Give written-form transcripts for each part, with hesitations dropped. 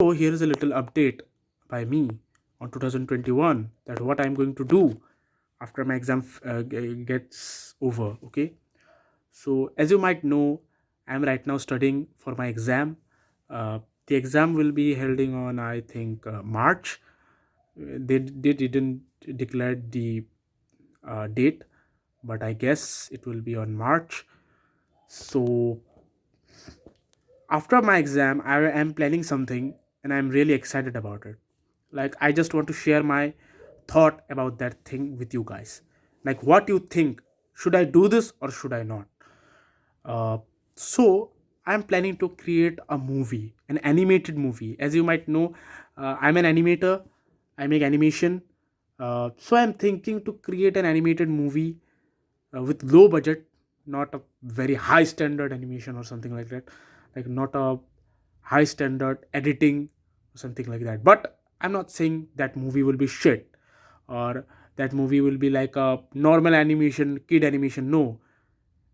So here is a little update by me on 2021 that what I'm going to do after my exam gets over. Okay, so as you might know, I'm right now studying for my exam. The exam will be holding on, I think, March. They didn't declare the date, but I guess it will be on March. So after my exam, I am planning something and I'm really excited about it. Like, I just want to share my thought about that thing with you guys. Like, what you think, should I do this or should I not? uh, so I'm planning to create a movie, an animated movie. As you might know, I'm an animator. I make animation. So I'm thinking to create an animated movie with low budget, not a very high standard animation or something like that, like not a high standard editing or something like that. But I'm not saying that movie will be shit, or that movie will be like a normal animation, kid animation. No,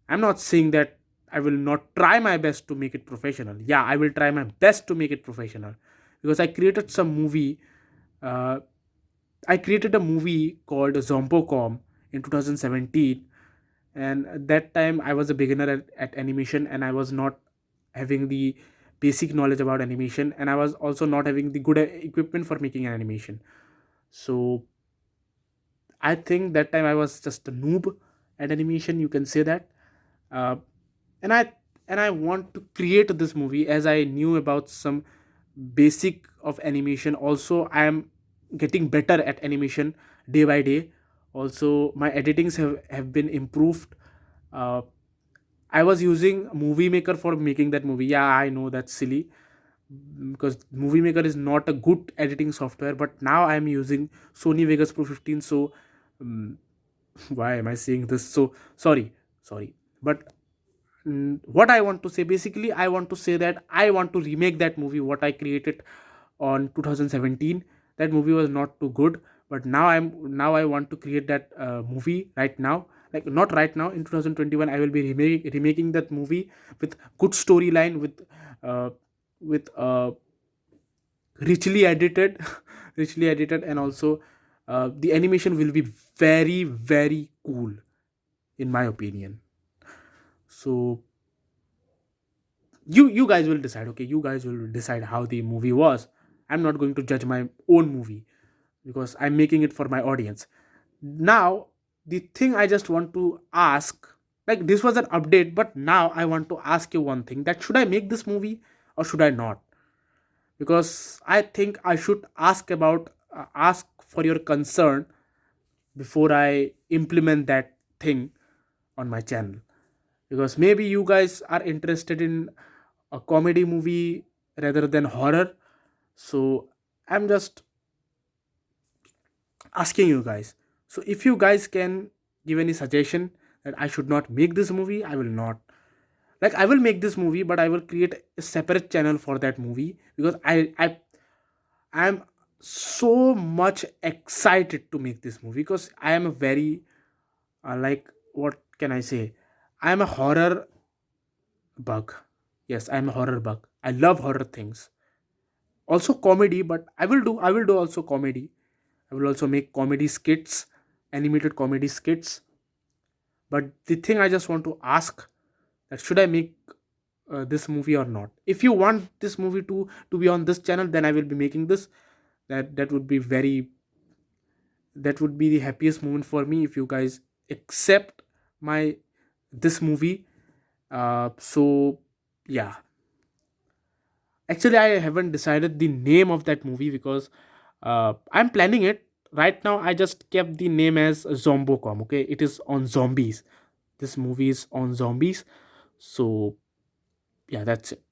I'm not saying that I will not try my best to make it professional. Yeah, I will try my best to make it professional, because I created some movie. uh, I created a movie called Zombocom in 2017, and at that time I was a beginner at animation, and I was not having the basic knowledge about animation, and I was also not having the good equipment for making an animation. So I think that time I was just a noob at animation, you can say that. uh, and I want to create this movie, as I knew about some basic of animation. Also, I am getting better at animation day by day. Also, my editings have been improved. uh, I was using Movie Maker for making that movie. Yeah, I know that's silly, because Movie Maker is not a good editing software. But now I'm using Sony Vegas Pro 15. So um, why am I saying this? So sorry. But what I want to say, basically, I want to say that I want to remake that movie what I created on 2017. That movie was not too good, but now I want to create that movie right now. Like, not right now, in 2021 I will be remaking that movie with good storyline, uh, with richly edited richly edited, and also the animation will be very very cool, in my opinion. So you guys will decide. Okay, you guys will decide how the movie was. I'm not going to judge my own movie, because I'm making it for my audience. Now, the thing I just want to ask, like, this was an update, but now I want to ask you one thing: that should I make this movie or should I not? Because I think I should ask for your concern before I implement that thing on my channel. Because maybe you guys are interested in a comedy movie rather than horror. So I'm just asking you guys. So if you guys can give any suggestion that I should not make this movie, I will not. Like, I will make this movie, but I will create a separate channel for that movie, because I'm so much excited to make this movie, because I am a very like, what can I say? I am a horror bug. Yes, I'm a horror bug. I love horror things. Also comedy, but I will do also comedy. I will also make comedy skits, animated comedy skits. But the thing I just want to ask, that should I make this movie or not? If you want this movie to be on this channel, then I will be making this. That would be very, that would be the happiest moment for me, if you guys accept my this movie. So yeah, actually, I haven't decided the name of that movie, because I'm planning it right now. I just kept the name as Zombocom. Okay, it is on zombies. This movie is on zombies. So yeah, that's it.